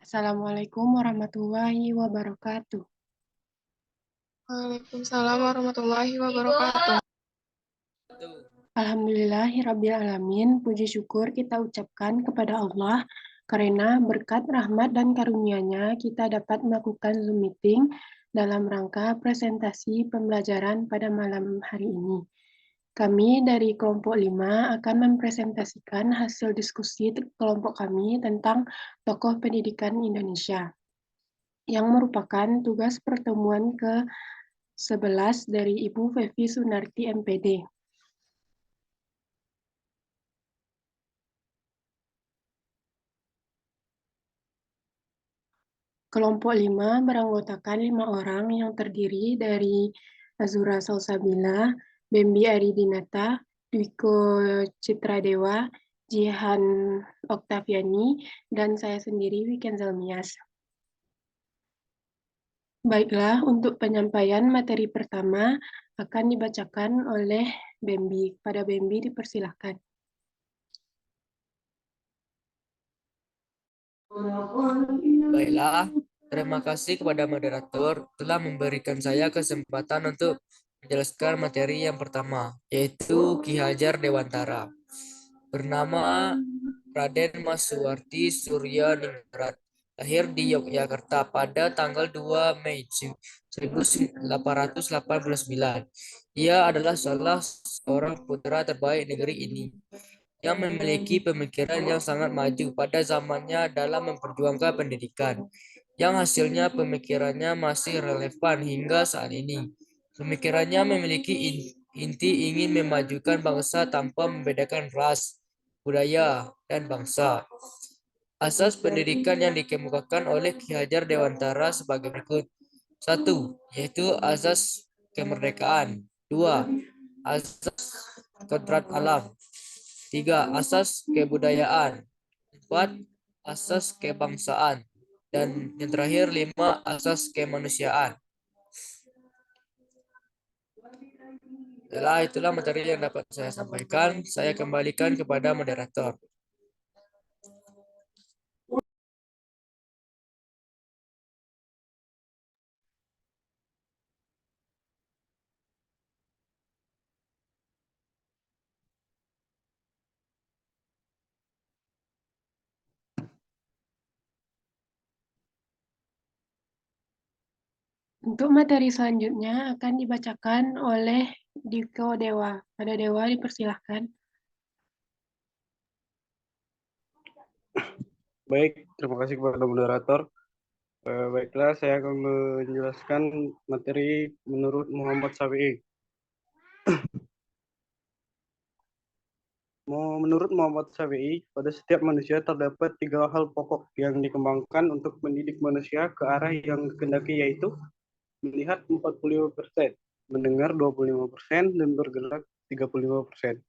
Assalamualaikum warahmatullahi wabarakatuh. Waalaikumsalam warahmatullahi wabarakatuh. Alhamdulillahirabbil alamin. Puji syukur kita ucapkan kepada Allah karena berkat rahmat dan karunia-Nya kita dapat melakukan Zoom meeting dalam rangka presentasi pembelajaran pada malam hari ini. Kami dari kelompok 5 akan mempresentasikan hasil diskusi kelompok kami tentang tokoh pendidikan Indonesia, yang merupakan tugas pertemuan ke-11 dari Ibu Fevi Sunarti MPD. Kelompok 5 beranggotakan 5 orang yang terdiri dari Azura Salsabila, Bembi Aridinata, Dwiko Citradewa, Jihan Oktaviani, dan saya sendiri Wiken Zalmias. Baiklah, untuk penyampaian materi pertama akan dibacakan oleh Bembi. Pada Bembi dipersilahkan. Baiklah, terima kasih kepada moderator telah memberikan saya kesempatan untuk menjelaskan materi yang pertama, yaitu Ki Hajar Dewantara. Bernama Raden Mas Suwarti Surya Ningrat, lahir di Yogyakarta pada tanggal 2 Mei 1889. Ia adalah salah seorang putra terbaik negeri ini yang memiliki pemikiran yang sangat maju pada zamannya dalam memperjuangkan pendidikan, yang hasilnya pemikirannya masih relevan hingga saat ini. Pemikirannya memiliki inti ingin memajukan bangsa tanpa membedakan ras, budaya, dan bangsa. Asas pendidikan yang dikemukakan oleh Ki Hajar Dewantara sebagai berikut. 1. Yaitu asas kemerdekaan. 2. Asas kodrat alam. 3. Asas kebudayaan. 4. Asas kebangsaan. Dan yang terakhir 5. Asas kemanusiaan. Itulah materi yang dapat saya sampaikan. Saya kembalikan kepada moderator. Untuk materi selanjutnya akan dibacakan oleh Diko Dewa. Pada Dewa dipersilahkan. Baik, terima kasih kepada moderator. Baiklah, saya akan menjelaskan materi menurut Muhammad Syafi'i. Menurut Muhammad Syafi'i, pada setiap manusia terdapat 3 hal pokok yang dikembangkan untuk mendidik manusia ke arah yang dikehendaki, yaitu melihat 45%, mendengar 25%, dan bergerak 35%.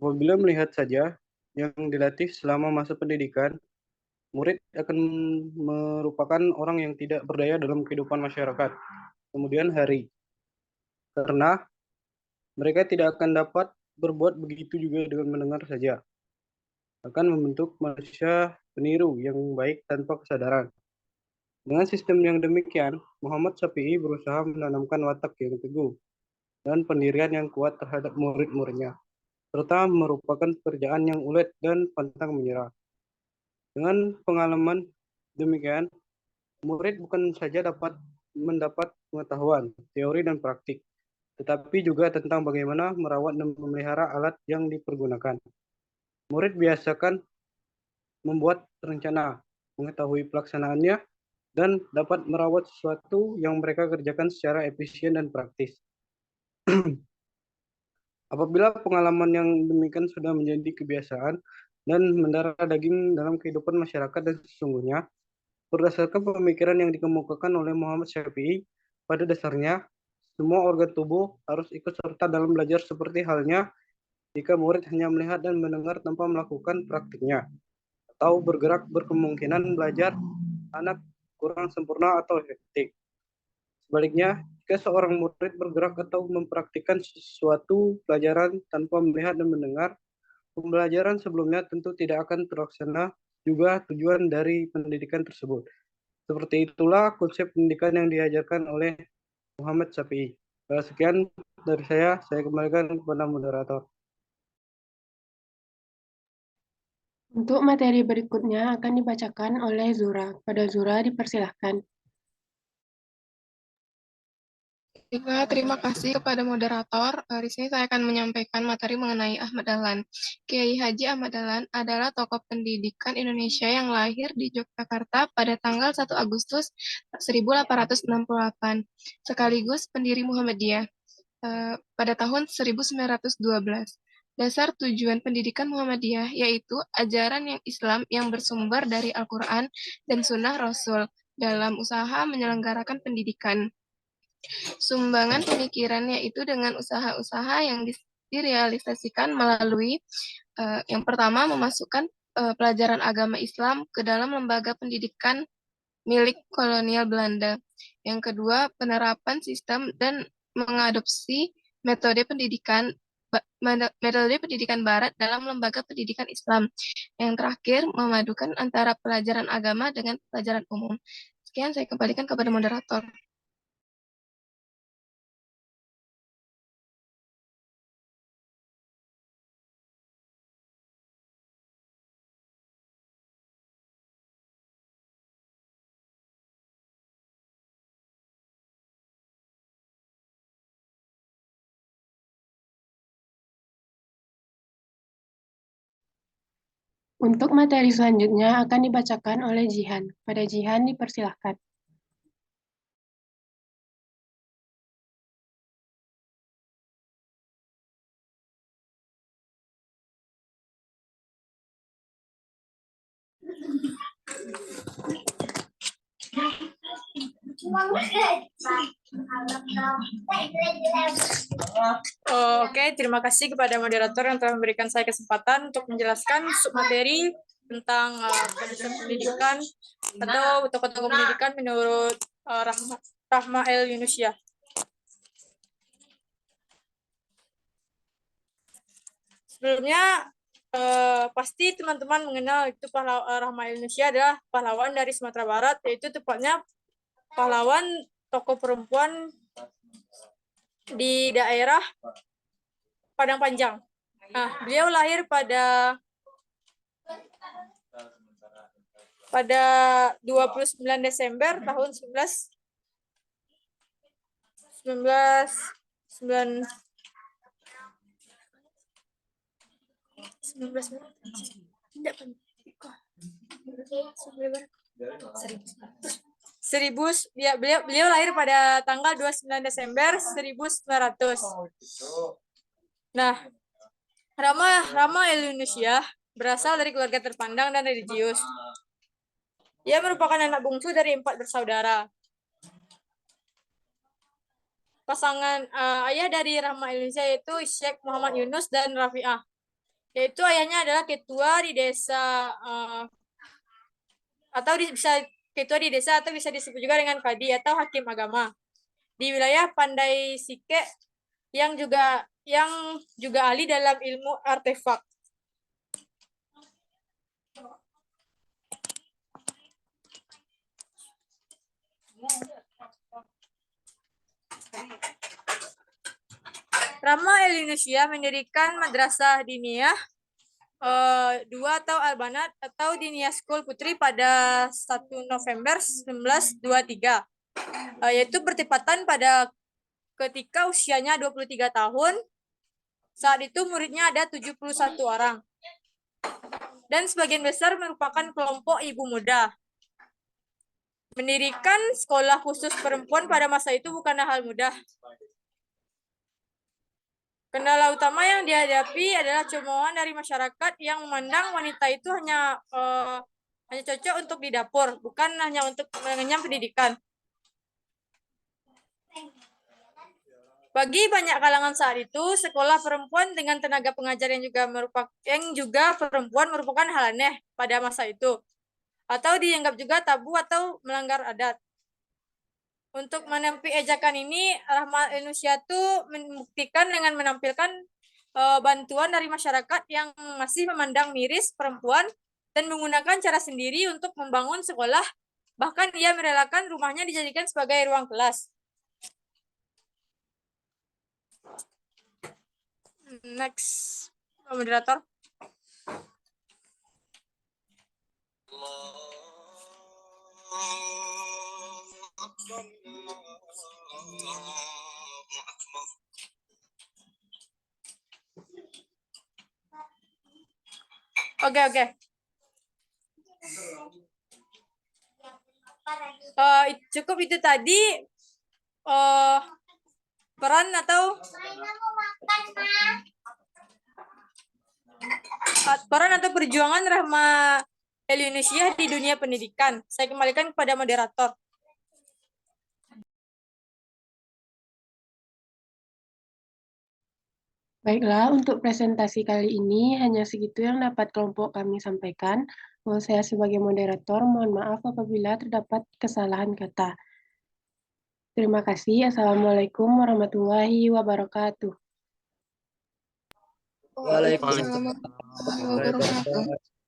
Apabila melihat saja yang dilatih selama masa pendidikan, murid akan merupakan orang yang tidak berdaya dalam kehidupan masyarakat kemudian hari, karena mereka tidak akan dapat berbuat begitu juga dengan mendengar saja. Akan membentuk manusia peniru yang baik tanpa kesadaran. Dengan sistem yang demikian, Muhammad Syafi'i berusaha menanamkan watak yang teguh dan pendirian yang kuat terhadap murid-muridnya, serta merupakan pekerjaan yang ulet dan pantang menyerah. Dengan pengalaman demikian, murid bukan saja dapat mendapat pengetahuan, teori, dan praktik, tetapi juga tentang bagaimana merawat dan memelihara alat yang dipergunakan. Murid biasakan membuat rencana, mengetahui pelaksanaannya, dan dapat merawat sesuatu yang mereka kerjakan secara efisien dan praktis. Apabila pengalaman yang demikian sudah menjadi kebiasaan dan mendarah daging dalam kehidupan masyarakat dan sesungguhnya, berdasarkan pemikiran yang dikemukakan oleh Muhammad Syafi'i, pada dasarnya semua organ tubuh harus ikut serta dalam belajar, seperti halnya jika murid hanya melihat dan mendengar tanpa melakukan praktiknya, atau bergerak berkemungkinan belajar anak kurang sempurna atau efektif. Sebaliknya, jika seorang murid bergerak atau mempraktikkan sesuatu pelajaran tanpa melihat dan mendengar, pembelajaran sebelumnya tentu tidak akan terlaksana juga tujuan dari pendidikan tersebut. Seperti itulah konsep pendidikan yang diajarkan oleh Muhammad Syafi'i. Sekian dari saya kembalikan kepada moderator. Untuk materi berikutnya akan dibacakan oleh Zura. Pada Zura dipersilahkan. Juga terima kasih kepada moderator. Di sini saya akan menyampaikan materi mengenai Ahmad Dahlan. Kiai Haji Ahmad Dahlan adalah tokoh pendidikan Indonesia yang lahir di Yogyakarta pada tanggal 1 Agustus 1868, sekaligus pendiri Muhammadiyah pada tahun 1912. Dasar tujuan pendidikan Muhammadiyah yaitu ajaran yang Islam yang bersumber dari Al-Quran dan Sunnah Rasul dalam usaha menyelenggarakan pendidikan. Sumbangan pemikiran yaitu dengan usaha-usaha yang direalisasikan melalui yang pertama memasukkan pelajaran agama Islam ke dalam lembaga pendidikan milik kolonial Belanda. Yang kedua, penerapan sistem dan mengadopsi metode pendidikan Barat dalam lembaga pendidikan Islam. Yang terakhir, memadukan antara pelajaran agama dengan pelajaran umum. Sekian, saya kembalikan kepada moderator. Untuk materi selanjutnya akan dibacakan oleh Jihan. Pada Jihan dipersilahkan. Oke, terima kasih kepada moderator yang telah memberikan saya kesempatan untuk menjelaskan submateri tentang konsep pendidikan atau tokoh-tokoh pendidikan menurut Rahma El Yunusya. Sebelumnya, pasti teman-teman mengenal itu Rahma El Yunusya adalah pahlawan dari Sumatera Barat, yaitu tepatnya pahlawan tokoh perempuan di daerah Padang Panjang. Nah, beliau lahir pada 29 Desember tahun beliau lahir pada tanggal 29 Desember 1900. Nah, Rahma El Yunusya berasal dari keluarga terpandang dan religius. Ia merupakan anak bungsu dari 4 bersaudara. Pasangan ayah dari Rahma El Yunusya yaitu Syekh Muhammad Yunus dan Rafi'ah. Yaitu ayahnya adalah ketua di desa atau bisa disebut juga dengan kadi atau hakim agama di wilayah Pandai Sike yang juga ahli dalam ilmu artefak. Rahma El Yunusya mendirikan madrasah diniyah 2 atau Al-Banat atau Diniyah School Putri pada 1 November 1923, yaitu bertepatan pada ketika usianya 23 tahun. Saat itu muridnya ada 71 orang. Dan sebagian besar merupakan kelompok ibu muda. Mendirikan sekolah khusus perempuan pada masa itu bukanlah hal mudah. Kendala utama yang dihadapi adalah cemoohan dari masyarakat yang memandang wanita itu hanya cocok untuk di dapur, bukan hanya untuk mengenyam pendidikan. Bagi banyak kalangan saat itu, sekolah perempuan dengan tenaga pengajar yang juga perempuan merupakan hal aneh pada masa itu, atau dianggap juga tabu atau melanggar adat. Untuk menempi ejakan ini, Rahma El Yunusya itu membuktikan dengan menampilkan bantuan dari masyarakat yang masih memandang miris perempuan dan menggunakan cara sendiri untuk membangun sekolah. Bahkan ia merelakan rumahnya dijadikan sebagai ruang kelas. Next, moderator. Oke. Cukup itu tadi peran atau perjuangan Rahma Elinusyah di dunia pendidikan. Saya kembalikan kepada moderator. Baiklah, untuk presentasi kali ini hanya segitu yang dapat kelompok kami sampaikan. Saya sebagai moderator mohon maaf apabila terdapat kesalahan kata. Terima kasih. Assalamualaikum warahmatullahi wabarakatuh. Waalaikumsalam warahmatullahi wabarakatuh.